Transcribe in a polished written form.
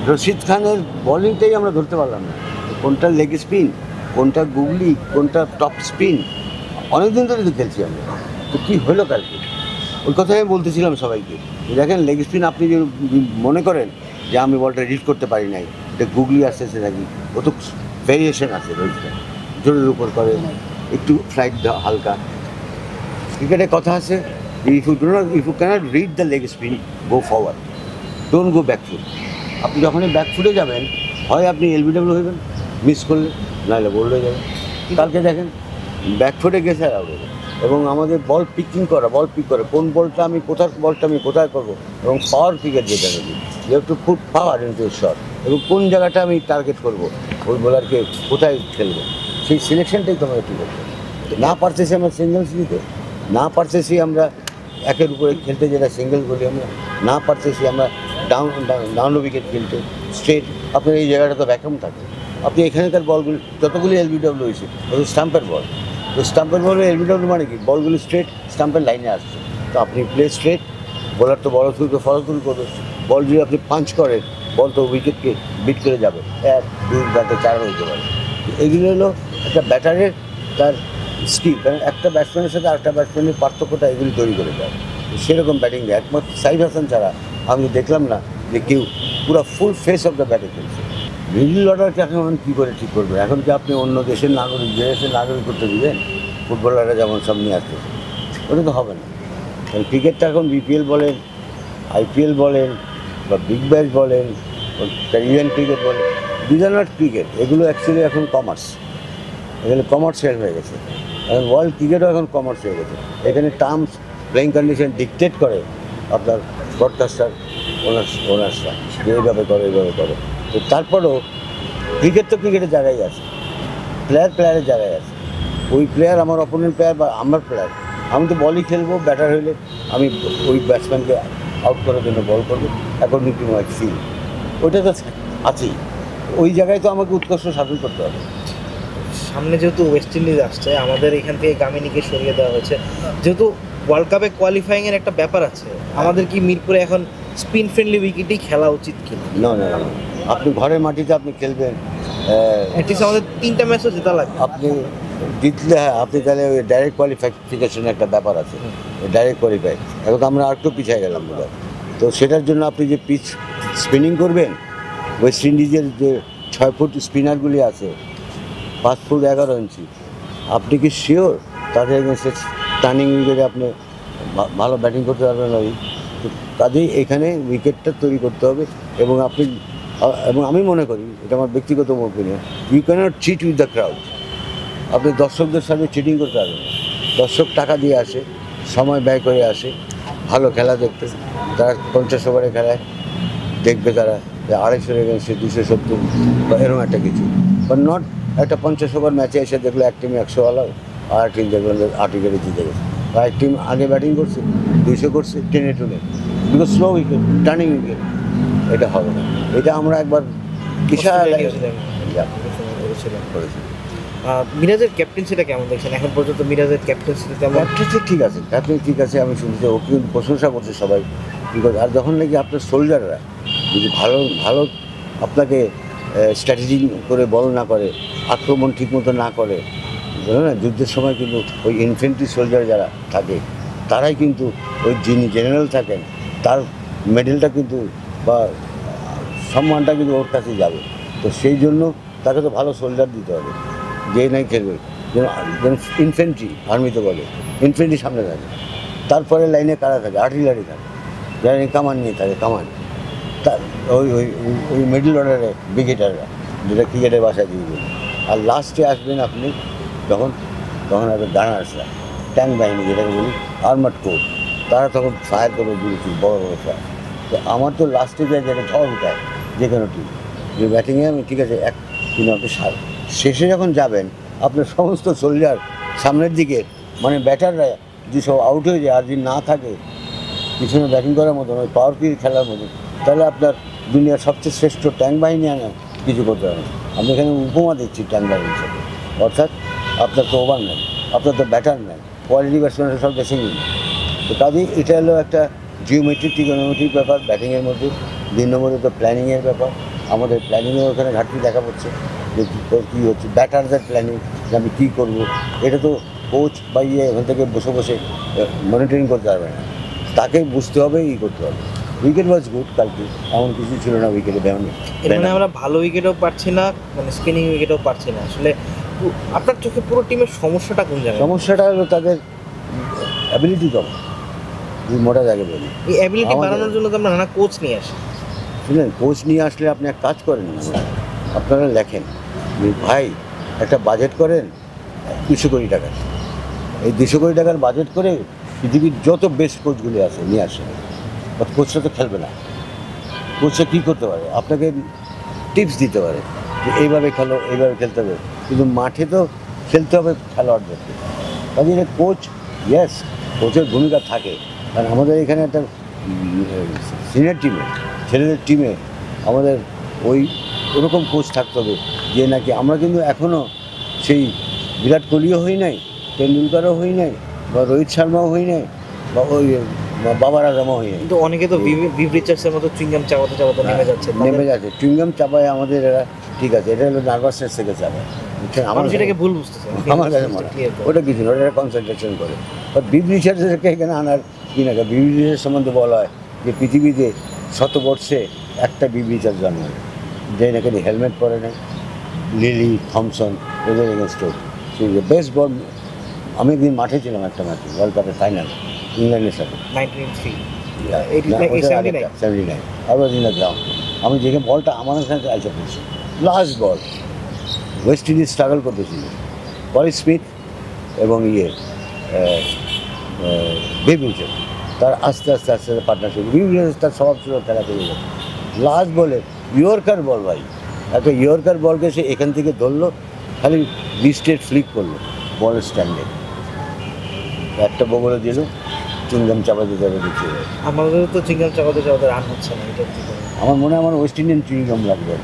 রশিদ খানের বলিংটাই আমরা ধরতে পারলাম না, কোনটা লেগ স্পিন, কোনটা গুগলি, কোনটা টপ স্পিন। অনেকদিন ধরে তো খেলছি আমরা, তো কী হলো কালকে ওই কথাই আমি বলতেছিলাম সবাইকে। দেখেন লেগ স্পিন আপনি যদি মনে করেন যে আমি বলটা রিড করতে পারি নাই, এটা গুগলি আসতেছে নাকি, ও তো ভেরিয়েশন আছে রশিদ জোরের উপর করে, একটু ফ্লাইট হালকা। ক্রিকেটে কথা আছে, if you cannot read the leg spin, go forward, don't go back foot. আপনি যখনই ব্যাকফুটে যাবেন, হয় আপনি এলবিডব্লিউ হইবেন মিস করলে, নাহলে বোল্ড হয়ে যাবেন। কালকে দেখেন ব্যাকফুটে গেছে আর আউট হয়ে, এবং আমাদের বল পিক করে কোন বলটা আমি কোথায় করবো, এবং পাওয়ার পিকের যেটা নাকি you have to put power into shot, এবং কোন জায়গাটা আমি টার্গেট করবো, ওই বোলারকে কোথায় খেলবো, সেই সিলেকশনটাই তো আমাকে ঠিক করতে। না পারতেছি আমরা সিঙ্গেলস নিতে, না পারতেছি আমরা একের উপরে খেলতে, যেটা সিঙ্গেল বলি আমরা, না পারতেছি আমরা ডাউন উইকেট খেলতে স্ট্রেট। আপনার এই জায়গাটা তো ভ্যাকুম থাকে। আপনি এখানকার বলগুলি যতগুলি এলবিডব্লিউ হয়েছে ওই স্টাম্পের বল, ওই স্টাম্পের বল এলবিডব্লিউ মানে কি, বলগুলি স্ট্রেট স্টাম্পের লাইনে আসছে, তো আপনি প্লে স্ট্রেট, বোলার তো বল থ্রুকে ফলো থ্রু করবে। বল যদি আপনি পাঞ্চ করেন, বল তো উইকেটকে বিট করে যাবে, 1, 2, 4 হইতে পারে। এগুলো হলো একটা ব্যাটারের তার স্কিল, কারণ একটা ব্যাটসম্যানের সাথে আরেকটা ব্যাটসম্যানের পার্থক্যটা এগুলি তৈরি করে দেয়। সেরকম ব্যাটিং দেয় একমাত্র সাইফ হাসান ছাড়া আমি দেখলাম না যে কেউ পুরো ফুল ফেস অফ দ্য ব্যাটে খেলছে। মিডল অর্ডারকে এখন কী করে ঠিক করবে? এখন কি আপনি অন্য দেশের নাগরিক, যে দেশের নাগরিক করতে দিবেন? ফুটবলাররা যেমন সব নিয়ে আসতেছে, ওটা তো হবে না। কারণ ক্রিকেটটা এখন বিপিএল বলেন, আইপিএল বলেন, বা বিগ ব্যাশ বলেন, ক্যারিবিয়ান ক্রিকেট বলেন, দিস আর নট ক্রিকেট। এগুলো অ্যাকচুয়ালি এখন কমার্স, এখানে কমার্শিয়াল হয়ে গেছে। এখন ওয়ার্ল্ড ক্রিকেটও এখন কমার্স হয়ে গেছে। এখানে টার্মস প্লেইং কন্ডিশন ডিকটেট করে আপনার ব্রডকাস্টার ওনার্সরা, যে এইভাবে করে। তো তারপরেও ক্রিকেট তো ক্রিকেটের জায়গায় আছে, প্লেয়ারের জায়গায় আছে। ওই প্লেয়ার আমার অপোনেন্ট প্লেয়ার বা আমার প্লেয়ার, আমি তো বলই খেলবো, ব্যাটার হইলে আমি ওই ব্যাটসম্যানকে আউট করার জন্য বল করবো অ্যাকর্ডিং টু মাই ফিল, ওইটা তো আছেই। ওই জায়গায় তো আমাকে উৎকর্ষ সাধন করতে হবে। সামনে যেহেতু ওয়েস্ট ইন্ডিজ আসছে, আমাদের এখান থেকে গামিনীকে সরিয়ে দেওয়া হয়েছে, যেহেতু ওয়ার্ল্ড কাপে কোয়ালিফাইংয়ের একটা ব্যাপার আছে, আমাদের কি মিরপুরে এখন স্পিন ফ্রেন্ডলি উইকেটেই খেলা উচিত কিনা? না, আপনি ঘরের মাটিতে আপনি খেলবেন, অ্যাটলিস্ট আমাদের 3টা ম্যাচও জেতা লাগবে। আপনি জিতলে, হ্যাঁ আপনি তাহলে ওই ডাইরেক্ট কোয়ালিফিকেশনের একটা ব্যাপার আছে, ডাইরেক্ট কোয়ালিফাই। এখন তো আমরা আর একটু পিছিয়ে গেলাম বোধহয়। তো সেটার জন্য আপনি যে পিচ স্পিনিং করবেন, ওয়েস্ট ইন্ডিজের যে 6 ফুট স্পিনারগুলি আছে, 5 ফুট 11 ইঞ্চি, আপনি কি শিওর তাদের এগেন্সে টার্নিং উইকেটে আপনি ভালো ব্যাটিং করতে পারবেন? ওই তো কাজেই এখানে উইকেটটা তৈরি করতে হবে। এবং আমি মনে করি, এটা আমার ব্যক্তিগত opinion, you cannot cheat with the crowd. আপনি দর্শকদের সাথে চিটিং করতে পারবেন না। দর্শক টাকা দিয়ে আসে, সময় ব্যয় করে আসে ভালো খেলা দেখতে। তারা 50 ওভারে খেলায় দেখবে, তারা 250 এগেন্সে 270 বা এরকম একটা কিছু, বা নট একটা 50 ওভার ম্যাচে এসে দেখলো এক টিমে 100 আলাও, আর টিম দেখলাম 8 উইকেটে জিতে গেছে, বা এক টিম আগে ব্যাটিং করছে 200 করছে টেনে, because slow wicket, turning wicket. এটা হবে না। এটা আমরা একবার বিশাল করেছি। মিরাজের ক্যাপ্টেন্সিটা কেমন দেখছেন এখন পর্যন্ত? মিরাজের ক্যাপ্টেন্সিটা কেমন? ক্যাপ্টেন্সি ঠিক আছে, আমি শুনছি, ও কিন্তু প্রশংসা করছে সবাই। বিকজ আর যখন নাকি আপনার সোলজাররা যদি ভালো আপনাকে স্ট্র্যাটেজি করে বল না করে, আক্রমণ ঠিকমতো না করে, না যুদ্ধের সময় কিন্তু ওই ইনফেন্ট্রি সোলজার যারা থাকে, তারাই কিন্তু ওই যিনি জেনারেল থাকেন তার মেডেলটা কিন্তু বা সম্মানটা কিন্তু ওর কাছে যাবে। তো সেই জন্য তাকে তো ভালো সোলজার দিতে হবে, যে নাই খেলবে, যেন ইনফেন্ট্রি, আর্মিতে বলে ইনফেন্ট্রি সামনে থাকে, তারপরে লাইনে কারা থাকে, আর্টিলারি থাকে, যারা কামান নিয়ে থাকে, কামান, তার ওই মিডল অর্ডারে ব্রিগেডাররা, যেটা ক্রিকেটের বাসায় দিয়ে দেবেন। আর লাস্টে আসবেন আপনি তখন আসবে গানার্সরা, ট্যাঙ্ক বাহিনী যেটাকে বলি, আর্মার্ড কোর, তারা তখন ফায়ার করবে বুঝেছি, বড় ফায়ার। তো আমার তো লাস্টে যায় যেটা ঝড় উঠায় যে কোনো টিম, যে ব্যাটিংয়ে আমি ঠিক আছে কিন্তু আপনি শেষে যখন যাবেন, আপনার সমস্ত সোলজার সামনের দিকে, মানে ব্যাটাররা যদি সব আউট হয়ে যায় আর যদি না থাকে পিছনে ব্যাটিং করার মতন, ওই পাওয়ার প্লে খেলার মতন, তাহলে আপনার দুনিয়ার সবচেয়ে শ্রেষ্ঠ ট্যাঙ্ক বাহিনী আনা কিছু করতে হবে না। আমি এখানে উপমা দিচ্ছি ট্যাঙ্ক বাহিনীর সাথে, অর্থাৎ আপনার তো ওভার নেই, আপনার তো ব্যাটার নেই, কোয়ালিটি ব্যাটসম্যানের সব বেশি নেই। তো কাজেই এটা হলো একটা জিওমেট্রিক, ট্রিগোনোমেট্রিক ব্যাপার ব্যাটিংয়ের মধ্যে। 2 নম্বরে তো প্ল্যানিংয়ের ব্যাপার। আমাদের প্ল্যানিংয়ের ওখানে ঘাটতি দেখা পড়ছে যে কী হচ্ছে, ব্যাটারদের প্ল্যানিং যে আমি কী করবো, এটা তো কোচ বা ওখান থেকে বসে বসে মনিটরিং করতে পারবে না, তাকে বুঝতে হবে, করতে হবে। উইকেট ওয়াজ গুড কালকে, এমন কিছু ছিল না উইকেটে ব্যায়াম। এর মানে আমরা ভালো উইকেটও পাচ্ছি না, মানে স্পিনিং উইকেটও পাচ্ছি না। আসলে আপনার চোখে পুরো টিমের সমস্যাটা কোন জায়গায়? সমস্যাটা হলো তাদের অ্যাবিলিটি কম, মোটা জায়গায় বলি। এই অ্যাবিলিটি বাড়ানোর জন্য তো আমরা নানা কোচ নিয়ে আসি। শুনেন, কোচ নিয়ে আসলে আপনি এক কাজ করেন না, আপনারা লেখেন যে ভাই একটা বাজেট করেন 200 কোটি টাকার, এই 200 কোটি টাকার বাজেট করে পৃথিবীর যত বেস্ট কোচগুলি আছে নিয়ে আসেন। কোচটা তো খেলবে না, কোচটা কী করতে পারে, আপনাকে টিপস দিতে পারে যে এইভাবে খেলো, এইভাবে খেলতে হবে, কিন্তু মাঠে তো খেলতে হবে খেলোয়াড়দেরকে। কাজে কোচ, ইয়েস, কোচের ভূমিকা থাকে, কারণ আমাদের এখানে একটা সিনিয়র টিমে, ছেলেদের টিমে আমাদের ওরকম কোচ থাকতে হবে যে নাকি আমরা কিন্তু এখনও সেই বিরাট কোহলিও হই নাই, টেন্ডুলকারও হই নাই, বা রোহিত শর্মাও হই নাই, বা বাবার আজমও হই নাই। কিন্তু অনেকে তো ভিভ রিচার্ডসের মতো চুইংগাম চাবাতে চাবাতে নেমে যাচ্ছে। চুইংগাম চাপায় আমাদের এরা, ঠিক আছে, এটা হলো নার্ভাসনেস থেকে চাপায়, বুঝছেন? আমার সেটাকে ভুল বুঝতেছে। আমার কাছে মনে হয় ওটা কিছু না, ওটা কনসেন্ট্রেশন করে। ভিভ রিচার্ডসকে এখানে আনার কি না, ভিভ রিচার্ডসের সম্বন্ধে বলা হয় যে পৃথিবীতে শতবর্ষে একটা ভিভ রিচার্ডস জন্মায়, যে নাকি হেলমেট পরে নেয়, লিলি থমসন, এদের এগেনস্টে বেস্ট বল। আমি একদিন মাঠে ছিলাম একটা ম্যাচে, ওয়ার্ল্ড কাপের ফাইনাল, ইংল্যান্ডের সাথে 79, আমি দেখে বলটা আমার এখানে আইসা পড়ছি, লাস্ট বল, ওয়েস্ট ইন্ডিজ স্ট্রাগল করতেছিল, পরে স্মিথ এবং ভিভ রিচার্ডস তার আস্তে আস্তে আস্তে পার্টনারশিপ, ভিভ রিচার্ডস তার স্বভাব ছিল খেলা করে গেছে। লাস্ট বলে ইয়র্কার বল, ভাই একটা ইয়র্কার বলকে সে এখান থেকে ধরলো, খালি লিস্টেড ফ্লিক করলো বলের স্ট্যান্ডে, একটা বগলে দিল, চুইংগাম চাপাতে যাবে দিচ্ছে। আমাদের তো চুইংগাম চাবাতে চাবাতে রান হচ্ছে না, এটা আমার মনে হয় আমার ওয়েস্ট ইন্ডিয়ান চুইংগাম লাগবে।